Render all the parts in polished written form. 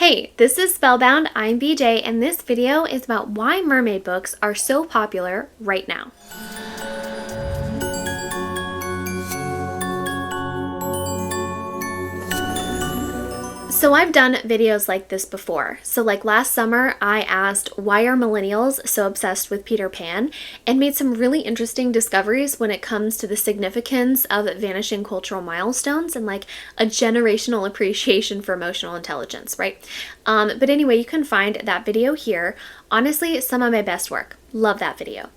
Hey, this is Spellbound, I'm BJ, and this video is about why mermaid books are so popular right now. So I've done videos like this before. So like last summer, I asked why are millennials so obsessed with Peter Pan, and made some really interesting discoveries when it comes to the significance of vanishing cultural milestones and like a generational appreciation for emotional intelligence, right? But anyway, you can find that video here. Honestly, some of my best work. Love that video.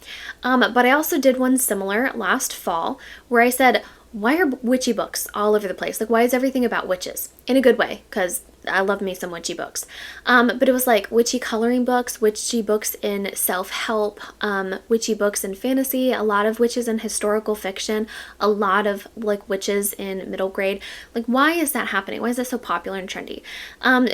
But I also did one similar last fall where I said, why are witchy books all over the place? Like, why is everything about witches? In a good way, because I love me some witchy books. But it was like witchy coloring books, witchy books in self-help, witchy books in fantasy, a lot of witches in historical fiction, a lot of like witches in middle grade. Like, why is that happening? Why is that so popular and trendy?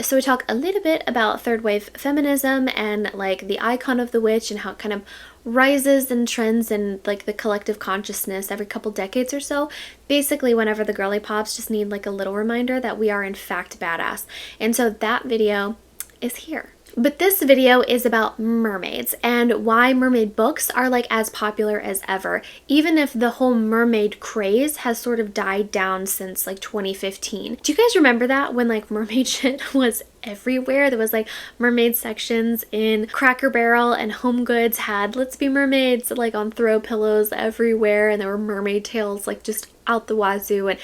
So we talk a little bit about third wave feminism and like the icon of the witch and how it kind of rises and trends in like the collective consciousness every couple decades or so. Basically, whenever the girly pops just need like a little reminder that we are in fact badass. And so that video is here. But this video is about mermaids and why mermaid books are like as popular as ever, even if the whole mermaid craze has sort of died down since like 2015. Do you guys remember that when like mermaid shit was everywhere? There was like mermaid sections in Cracker Barrel, and Home Goods had Let's Be Mermaids like on throw pillows everywhere, and there were mermaid tails like just out the wazoo, and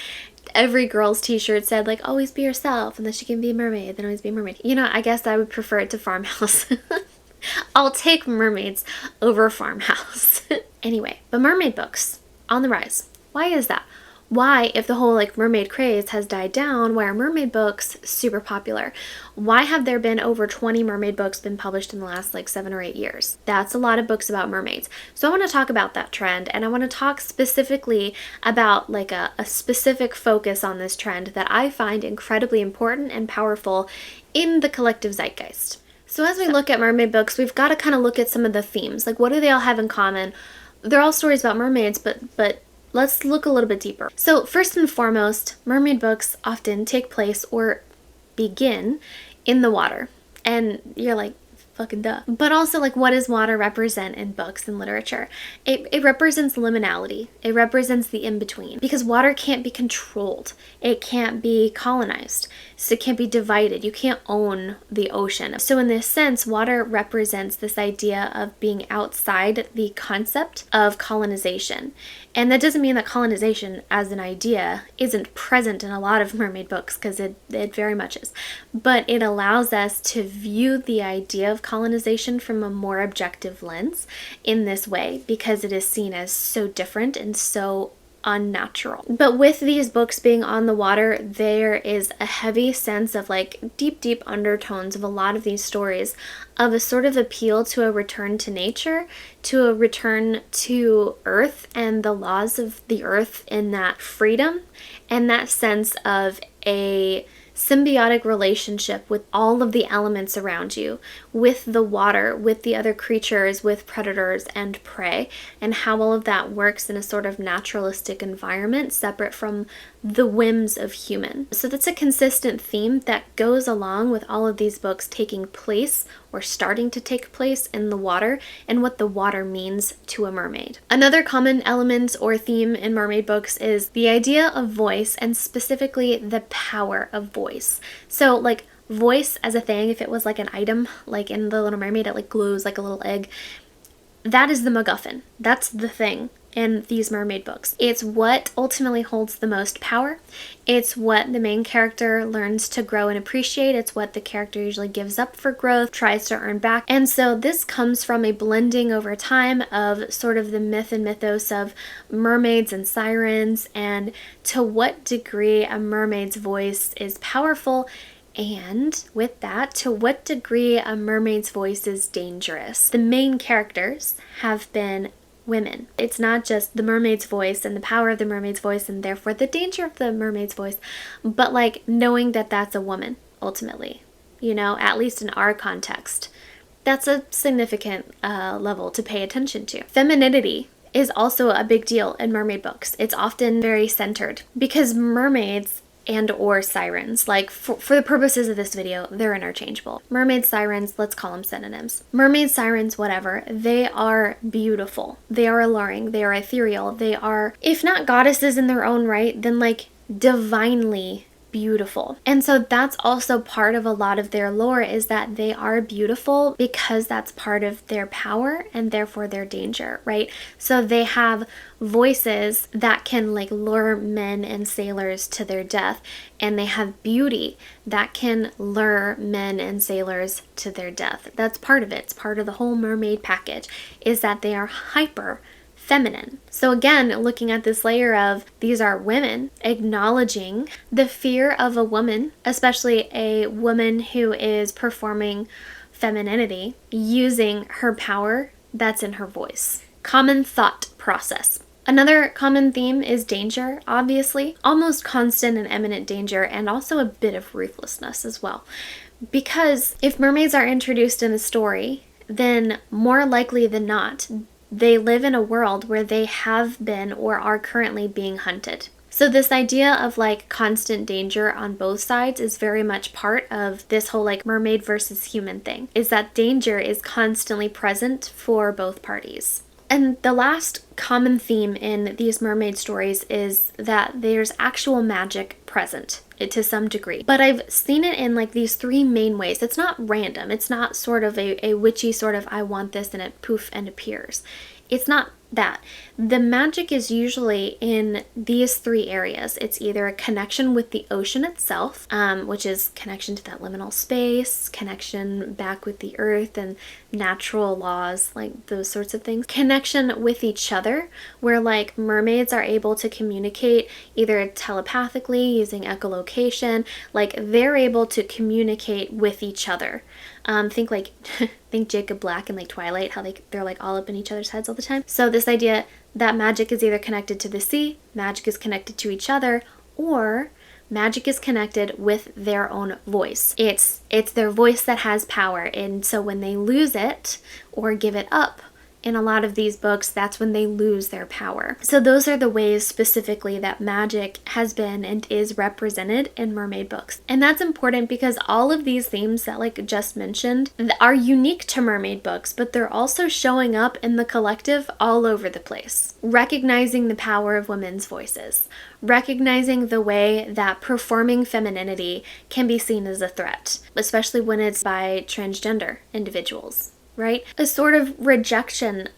every girl's t-shirt said like always be yourself and then she can be a mermaid, then always be a mermaid. You know, I guess I would prefer it to Farmhouse. I'll take mermaids over Farmhouse. Anyway, but mermaid books on the rise. Why is that? Why, if the whole like mermaid craze has died down, why are mermaid books super popular? Why have there been over 20 mermaid books been published in the last like 7 or 8 years? That's a lot of books about mermaids. So I want to talk about that trend, and I want to talk specifically about like a specific focus on this trend that I find incredibly important and powerful in the collective zeitgeist. So as we look at mermaid books, we've got to kind of look at some of the themes. Like, what do they all have in common? They're all stories about mermaids, but let's look a little bit deeper. So first and foremost, mermaid books often take place or begin in the water. And you're like, fucking duh. But also, like, what does water represent in books and literature? It represents liminality. It represents the in-between. Because water can't be controlled. It can't be colonized. So it can't be divided. You can't own the ocean. So in this sense, water represents this idea of being outside the concept of colonization. And that doesn't mean that colonization as an idea isn't present in a lot of mermaid books, because it very much is. But it allows us to view the idea of colonization from a more objective lens in this way, because it is seen as so different and so unnatural. But with these books being on the water, there is a heavy sense of like deep undertones of a lot of these stories of a sort of appeal to a return to nature, to a return to earth and the laws of the earth, in that freedom and that sense of a symbiotic relationship with all of the elements around you, with the water, with the other creatures, with predators and prey, and how all of that works in a sort of naturalistic environment separate from the whims of human. So that's a consistent theme that goes along with all of these books taking place or starting to take place in the water, and what the water means to a mermaid. Another common element or theme in mermaid books is the idea of voice, and specifically the power of voice. So like voice as a thing, if it was like an item, like in The Little Mermaid, it like glows like a little egg. That is the MacGuffin. That's the thing in these mermaid books. It's what ultimately holds the most power. It's what the main character learns to grow and appreciate. It's what the character usually gives up for growth, tries to earn back. And so this comes from a blending over time of sort of the myth and mythos of mermaids and sirens, and to what degree a mermaid's voice is powerful, and with that, to what degree a mermaid's voice is dangerous. The main characters have been women. It's not just the mermaid's voice and the power of the mermaid's voice and therefore the danger of the mermaid's voice, but like knowing that that's a woman ultimately, you know, at least in our context. That's a significant level to pay attention to. Femininity is also a big deal in mermaid books. It's often very centered because mermaids and or sirens. Like for the purposes of this video, they're interchangeable. Mermaids, sirens, let's call them synonyms. Mermaids, sirens, whatever, they are beautiful. They are alluring. They are ethereal. They are, if not goddesses in their own right, then like divinely beautiful. And so that's also part of a lot of their lore, is that they are beautiful because that's part of their power and therefore their danger, right? So they have voices that can like lure men and sailors to their death, and they have beauty that can lure men and sailors to their death. That's part of it. It's part of the whole mermaid package, is that they are hyper feminine. So again, looking at this layer of these are women acknowledging the fear of a woman, especially a woman who is performing femininity, using her power that's in her voice. Common thought process. Another common theme is danger, obviously. Almost constant and imminent danger, and also a bit of ruthlessness as well. Because if mermaids are introduced in a story, then more likely than not, they live in a world where they have been or are currently being hunted. So this idea of like constant danger on both sides is very much part of this whole like mermaid versus human thing, is that danger is constantly present for both parties. And the last common theme in these mermaid stories is that there's actual magic present to some degree. But I've seen it in like these three main ways. It's not random. It's not sort of a witchy sort of I want this and it poof and appears. It's not that. The magic is usually in these three areas. It's either a connection with the ocean itself, which is connection to that liminal space, connection back with the earth and natural laws, like those sorts of things. Connection with each other, where like mermaids are able to communicate either telepathically using echolocation, like they're able to communicate with each other. Think like think Jacob Black and like Twilight, how they're like all up in each other's heads all the time. So this idea that magic is either connected to the sea, magic is connected to each other, or magic is connected with their own voice. It's their voice that has power, and so when they lose it or give it up, in a lot of these books, that's when they lose their power. So those are the ways specifically that magic has been and is represented in mermaid books. And that's important because all of these themes that like just mentioned are unique to mermaid books, but they're also showing up in the collective all over the place. Recognizing the power of women's voices. Recognizing the way that performing femininity can be seen as a threat, especially when it's by transgender individuals. Right? A sort of rejection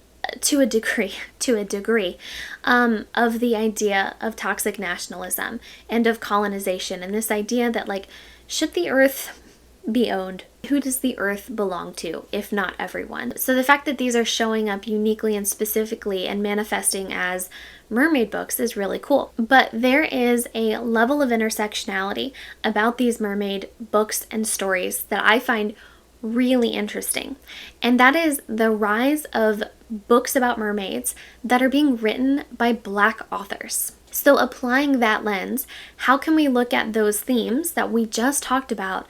to a degree of the idea of toxic nationalism and of colonization, and this idea that like, should the earth be owned? Who does the earth belong to, if not everyone? So the fact that these are showing up uniquely and specifically and manifesting as mermaid books is really cool. But there is a level of intersectionality about these mermaid books and stories that I find really interesting, and that is the rise of books about mermaids that are being written by Black authors. So applying that lens, how can we look at those themes that we just talked about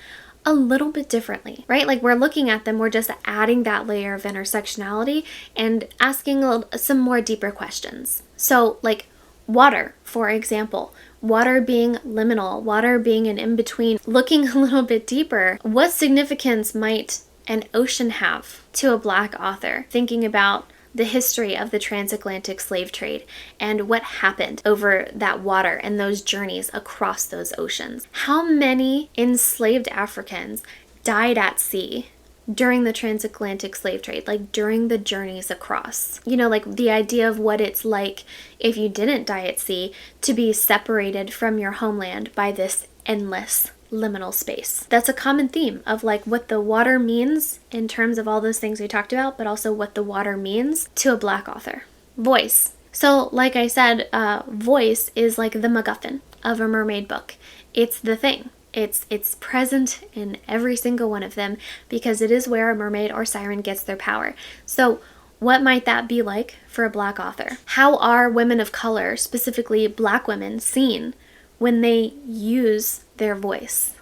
a little bit differently, right? Like we're looking at them, we're just adding that layer of intersectionality and asking some more deeper questions. So like water, for example, water being liminal, water being an in-between, looking a little bit deeper, what significance might an ocean have to a Black author? Thinking about the history of the transatlantic slave trade and what happened over that water and those journeys across those oceans. How many enslaved Africans died at sea during the transatlantic slave trade, like during the journeys across? You know, like the idea of what it's like if you didn't die at sea to be separated from your homeland by this endless liminal space. That's a common theme of like what the water means in terms of all those things we talked about, but also what the water means to a Black author. Voice. So like I said, voice is like the MacGuffin of a mermaid book. It's the thing. It's present in every single one of them because it is where a mermaid or siren gets their power. So what might that be like for a Black author? How are women of color, specifically Black women, seen when they use their voices?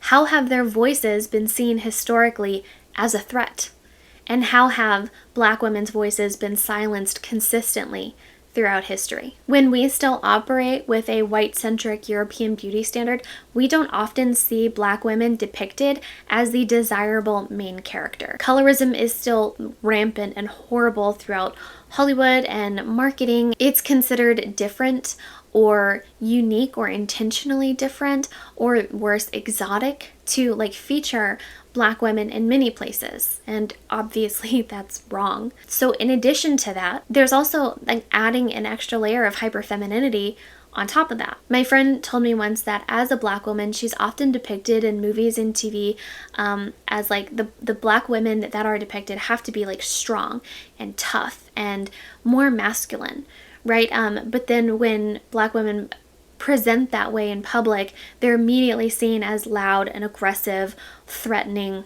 How have their voices been seen historically as a threat? And how have Black women's voices been silenced consistently throughout history. When we still operate with a white-centric European beauty standard, we don't often see Black women depicted as the desirable main character. Colorism is still rampant and horrible throughout Hollywood and marketing. It's considered different or unique or intentionally different or worse, exotic to like feature Black women in many places, and obviously that's wrong. So in addition to that, there's also like adding an extra layer of hyperfemininity on top of that. My friend told me once that as a Black woman, she's often depicted in movies and TV as like the Black women that are depicted have to be like strong and tough and more masculine, right? But then when Black women present that way in public, they're immediately seen as loud and aggressive, threatening,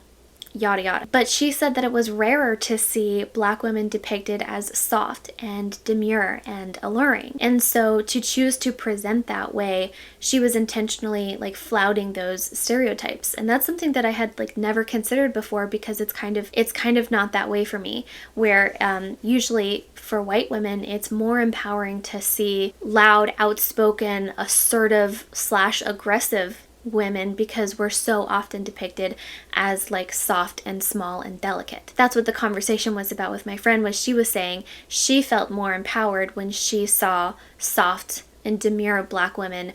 yada yada. But she said that it was rarer to see Black women depicted as soft and demure and alluring. And so to choose to present that way, she was intentionally like flouting those stereotypes. And that's something that I had like never considered before, because it's kind of not that way for me, where usually for white women, it's more empowering to see loud, outspoken, assertive / aggressive women, because we're so often depicted as like soft and small and delicate. That's what the conversation was about with my friend, was she was saying she felt more empowered when she saw soft and demure Black women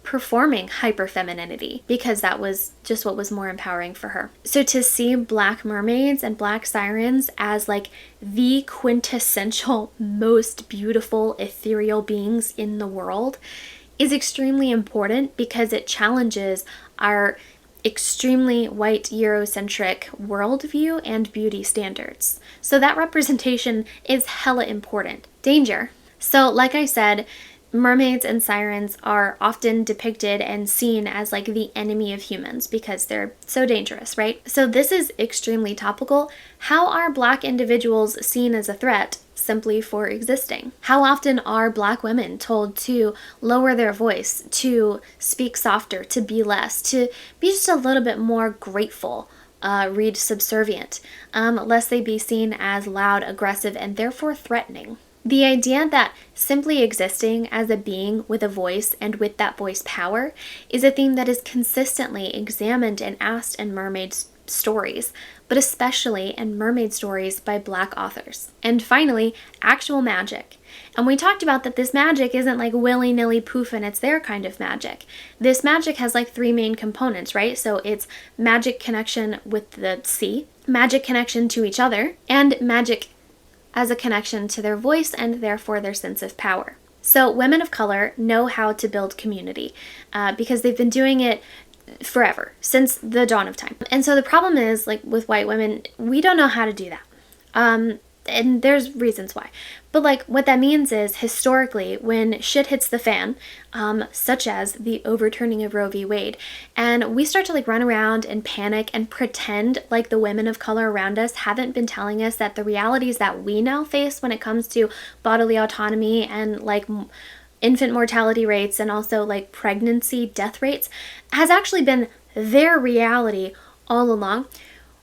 performing hyperfemininity, because that was just what was more empowering for her. So to see Black mermaids and Black sirens as like the quintessential most beautiful ethereal beings in the world is extremely important, because it challenges our extremely white Eurocentric worldview and beauty standards. So that representation is hella important. Danger. So like I said, mermaids and sirens are often depicted and seen as like the enemy of humans because they're so dangerous, right? So this is extremely topical. How are Black individuals seen as a threat simply for existing? How often are Black women told to lower their voice, to speak softer, to be less, to be just a little bit more grateful, read subservient, lest they be seen as loud, aggressive, and therefore threatening? The idea that simply existing as a being with a voice and with that voice power is a theme that is consistently examined and asked in mermaid stories, but especially in mermaid stories by Black authors. And finally, actual magic. And we talked about that this magic isn't like willy-nilly poof and it's their kind of magic. This magic has like three main components, right? So it's magic connection with the sea, magic connection to each other, and magic as a connection to their voice and therefore their sense of power. So women of color know how to build community because they've been doing it forever, since the dawn of time. And so the problem is, like with white women, we don't know how to do that. And there's reasons why. But like what that means is, historically, when shit hits the fan, such as the overturning of Roe v. Wade, and we start to like run around and panic and pretend like the women of color around us haven't been telling us that the realities that we now face when it comes to bodily autonomy and like infant mortality rates and also like pregnancy death rates has actually been their reality all along,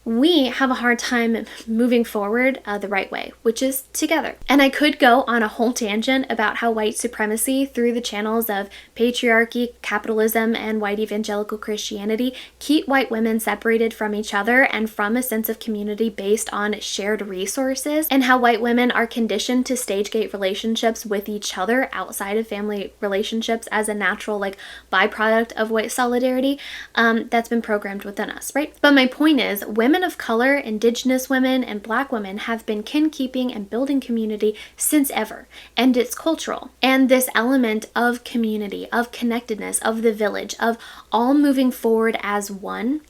we have a hard time moving forward the right way, which is together. And I could go on a whole tangent about how white supremacy through the channels of patriarchy, capitalism, and white evangelical Christianity keep white women separated from each other and from a sense of community based on shared resources, and how white women are conditioned to stage gate relationships with each other outside of family relationships as a natural like byproduct of white solidarity that's been programmed within us, right? But my point is, women of color, indigenous women, and Black women have been kin-keeping and building community since ever, and it's cultural. And this element of community, of connectedness, of the village, of all moving forward as one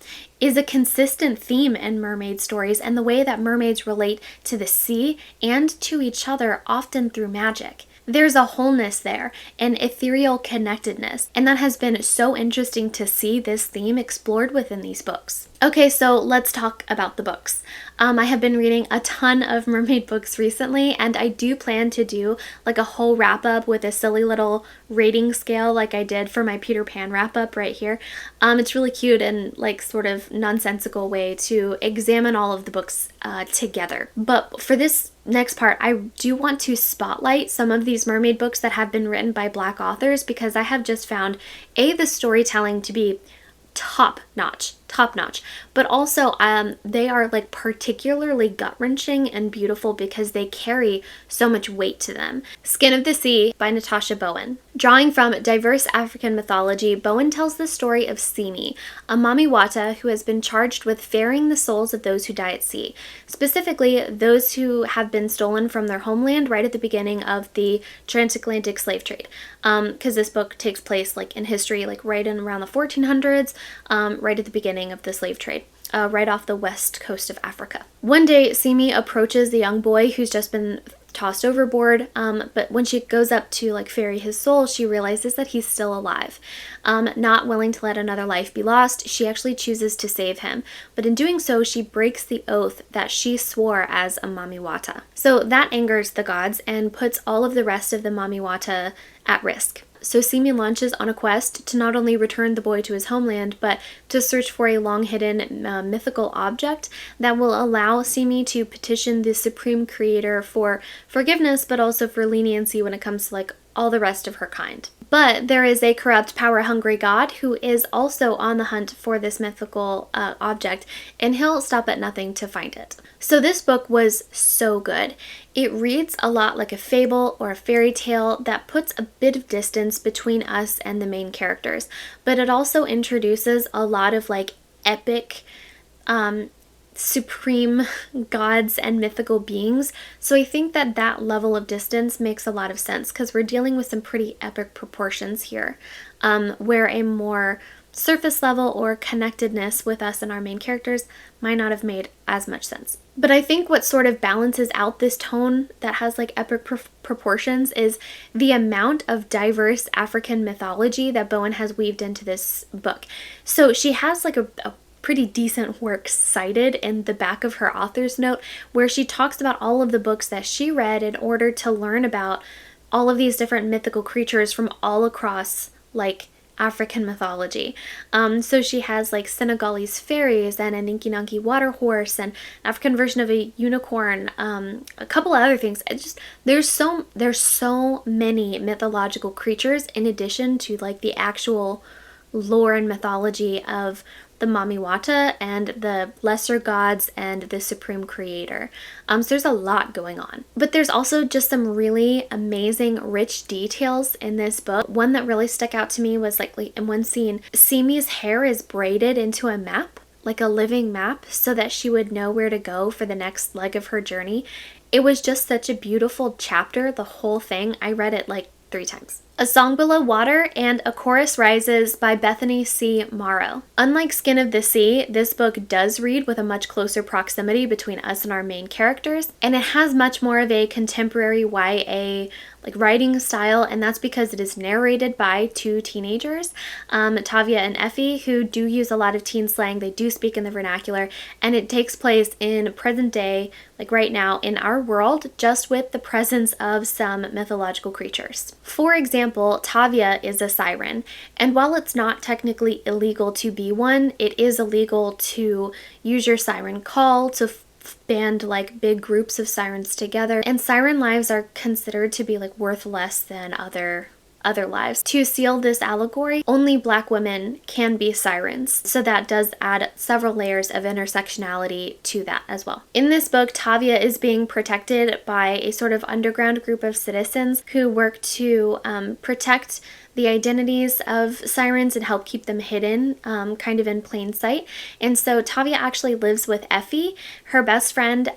is a consistent theme in mermaid stories and the way that mermaids relate to the sea and to each other, often through magic. There's a wholeness there, an ethereal connectedness, and that has been so interesting to see this theme explored within these books. Okay, so let's talk about the books. I have been reading a ton of mermaid books recently, and I do plan to do like a whole wrap-up with a silly little rating scale like I did for my Peter Pan wrap-up right here. It's really cute and like sort of nonsensical way to examine all of the books together. But for this next part, I do want to spotlight some of these mermaid books that have been written by Black authors, because I have just found the storytelling to be top notch, but also they are like particularly gut-wrenching and beautiful because they carry so much weight to them. Skin of the Sea by Natasha Bowen. Drawing from diverse African mythology, Bowen tells the story of Simi, a mamiwata who has been charged with ferrying the souls of those who die at sea, specifically those who have been stolen from their homeland right at the beginning of the transatlantic slave trade. Because this book takes place like in history, like right in around the 1400s, right at the beginning of the slave trade, right off the west coast of Africa. One day, Simi approaches the young boy who's just been tossed overboard, but when she goes up to like ferry his soul, she realizes that he's still alive. Not willing to let another life be lost, she actually chooses to save him, but in doing so, she breaks the oath that she swore as a mamiwata. So that angers the gods and puts all of the rest of the mamiwata at risk. So Simi launches on a quest to not only return the boy to his homeland, but to search for a long-hidden mythical object that will allow Simi to petition the Supreme Creator for forgiveness, but also for leniency when it comes to like all the rest of her kind. But there is a corrupt, power-hungry god who is also on the hunt for this mythical object, and he'll stop at nothing to find it. So this book was so good. It reads a lot like a fable or a fairy tale that puts a bit of distance between us and the main characters, but it also introduces a lot of like epic, supreme gods and mythical beings. So I think that that level of distance makes a lot of sense because we're dealing with some pretty epic proportions here, where a more surface level or connectedness with us and our main characters might not have made as much sense. But I think what sort of balances out this tone that has like epic proportions is the amount of diverse African mythology that Bowen has weaved into this book. So she has like a pretty decent work cited in the back of her author's note where she talks about all of the books that she read in order to learn about all of these different mythical creatures from all across like African mythology. So she has like Senegalese fairies and an Inky-Nunky water horse and African version of a unicorn, a couple of other things. There's so many mythological creatures in addition to like the actual lore and mythology of the Mamiwata and the lesser gods and the Supreme Creator. So there's a lot going on. But there's also just some really amazing, rich details in this book. One that really stuck out to me was like in one scene, Simi's hair is braided into a map, like a living map, so that she would know where to go for the next leg of her journey. It was just such a beautiful chapter, the whole thing. I read it like 3 times. A Song Below Water and A Chorus Rises by Bethany C. Morrow. Unlike Skin of the Sea, this book does read with a much closer proximity between us and our main characters, and it has much more of a contemporary YA like writing style, and that's because it is narrated by 2 teenagers, Tavia and Effie, who do use a lot of teen slang. They do speak in the vernacular, and it takes place in present day, like right now in our world, just with the presence of some mythological creatures. For example, Tavia is a siren, and while it's not technically illegal to be one, it is illegal to use your siren call to band like big groups of sirens together, and siren lives are considered to be like worth less than other lives. To seal this allegory, only Black women can be sirens, so that does add several layers of intersectionality to that as well. In this book, Tavia is being protected by a sort of underground group of citizens who work to protect the identities of sirens and help keep them hidden, kind of in plain sight. And so Tavia actually lives with Effie, her best friend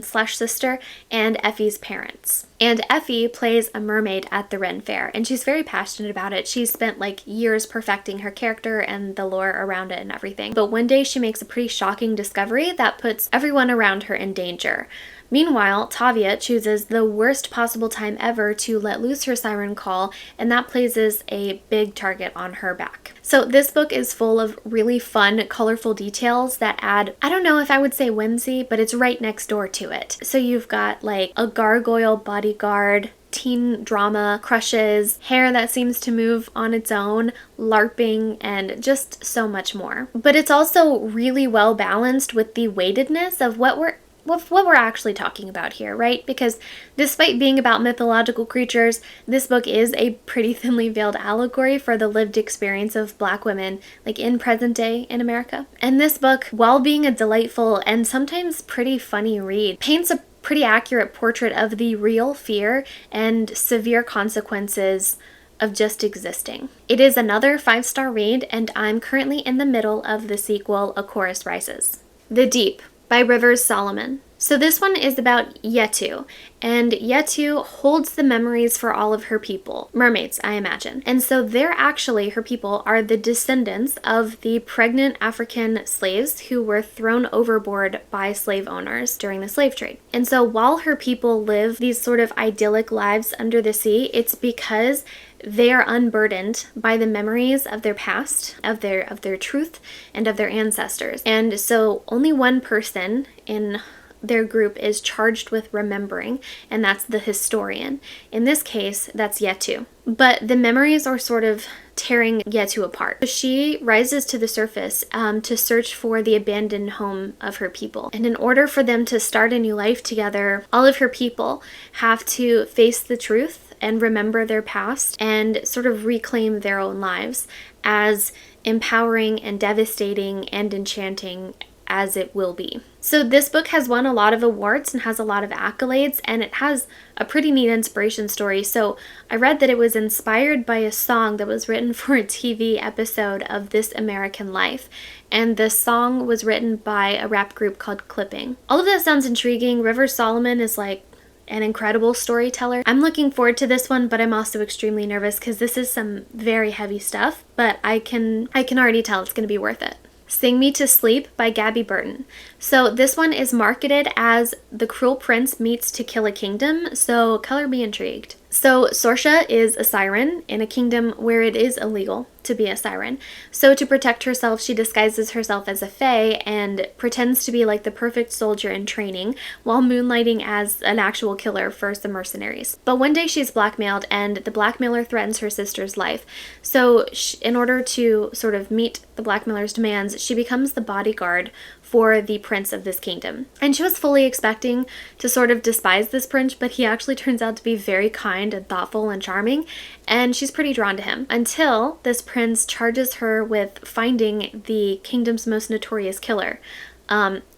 slash sister, and Effie's parents. And Effie plays a mermaid at the Ren Fair, and she's very passionate about it. She's spent like years perfecting her character and the lore around it and everything. But one day she makes a pretty shocking discovery that puts everyone around her in danger. Meanwhile, Tavia chooses the worst possible time ever to let loose her siren call, and that places a big target on her back. So this book is full of really fun, colorful details that add, I don't know if I would say whimsy, but it's right next door to it. So you've got like a gargoyle bodyguard, teen drama, crushes, hair that seems to move on its own, LARPing, and just so much more. But it's also really well balanced with the weightedness of what we're what we're actually talking about here, right? Because despite being about mythological creatures, this book is a pretty thinly veiled allegory for the lived experience of Black women, like in present day in America. And this book, while being a delightful and sometimes pretty funny read, paints a pretty accurate portrait of the real fear and severe consequences of just existing. It is another 5-star read, and I'm currently in the middle of the sequel, A Chorus Rises. The Deep by Rivers Solomon. So this one is about Yetu, and Yetu holds the memories for all of her people, mermaids, I imagine. And so they're actually, her people, are the descendants of the pregnant African slaves who were thrown overboard by slave owners during the slave trade. And so while her people live these sort of idyllic lives under the sea, it's because they are unburdened by the memories of their past, of their truth, and of their ancestors. And so only one person in their group is charged with remembering, and that's the historian. In this case, that's Yetu. But the memories are sort of tearing Yetu apart. She rises to the surface to search for the abandoned home of her people. And in order for them to start a new life together, all of her people have to face the truth and remember their past and sort of reclaim their own lives as empowering and devastating and enchanting as it will be. So this book has won a lot of awards and has a lot of accolades, and it has a pretty neat inspiration story. So I read that it was inspired by a song that was written for a TV episode of This American Life, and the song was written by a rap group called Clipping. All of that sounds intriguing. Rivers Solomon is like an incredible storyteller. I'm looking forward to this one, but I'm also extremely nervous because this is some very heavy stuff, but I can already tell it's going to be worth it. Sing Me to Sleep by Gabi Burton. So this one is marketed as The Cruel Prince Meets To Kill a Kingdom, so color me intrigued. So Sorsha is a siren in a kingdom where it is illegal to be a siren. So to protect herself, she disguises herself as a fae and pretends to be like the perfect soldier in training while moonlighting as an actual killer for some mercenaries. But one day she's blackmailed, and the blackmailer threatens her sister's life. So in order to sort of meet the blackmailer's demands, she becomes the bodyguard for the prince of this kingdom. And she was fully expecting to sort of despise this prince, but he actually turns out to be very kind and thoughtful and charming, and she's pretty drawn to him until this prince charges her with finding the kingdom's most notorious killer,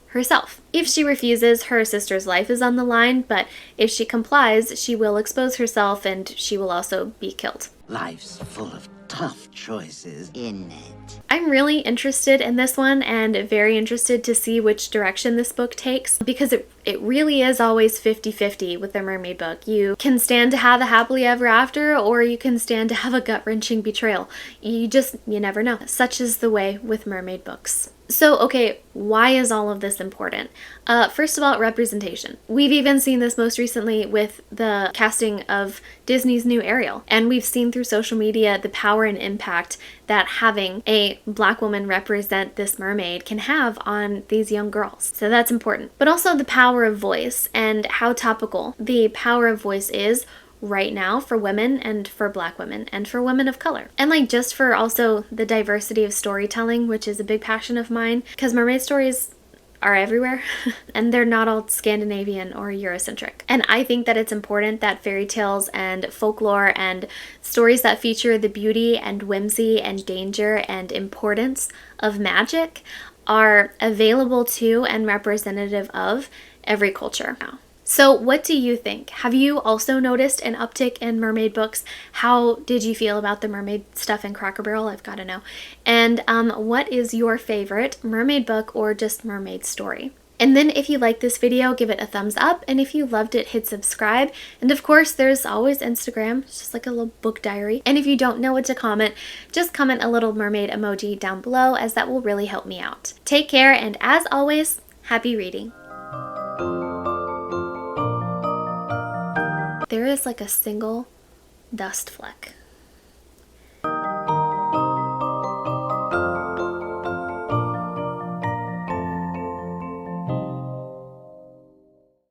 herself. If she refuses, her sister's life is on the line, but if she complies, she will expose herself and she will also be killed. Life's full of tough choices, isn't it? I'm really interested in this one and very interested to see which direction this book takes, because it really is always 50-50 with a mermaid book. You can stand to have a happily ever after, or you can stand to have a gut-wrenching betrayal. You never know. Such is the way with mermaid books. So, okay, why is all of this important? First of all, representation. We've even seen this most recently with the casting of Disney's new Ariel, and we've seen through social media the power and impact that having a Black woman represent this mermaid can have on these young girls. So that's important. But also the power of voice and how topical the power of voice is right now for women and for Black women and for women of color. And like just for also the diversity of storytelling, which is a big passion of mine, because mermaid stories are everywhere and they're not all Scandinavian or Eurocentric. And I think that it's important that fairy tales and folklore and stories that feature the beauty and whimsy and danger and importance of magic are available to and representative of every culture now. So what do you think? Have you also noticed an uptick in mermaid books? How did you feel about the mermaid stuff in Cracker Barrel? I've got to know. And what is your favorite mermaid book or just mermaid story? And then if you like this video, give it a thumbs up. And if you loved it, hit subscribe. And of course, there's always Instagram. It's just like a little book diary. And if you don't know what to comment, just comment a little mermaid emoji down below, as that will really help me out. Take care, and as always, happy reading. There is like a single dust fleck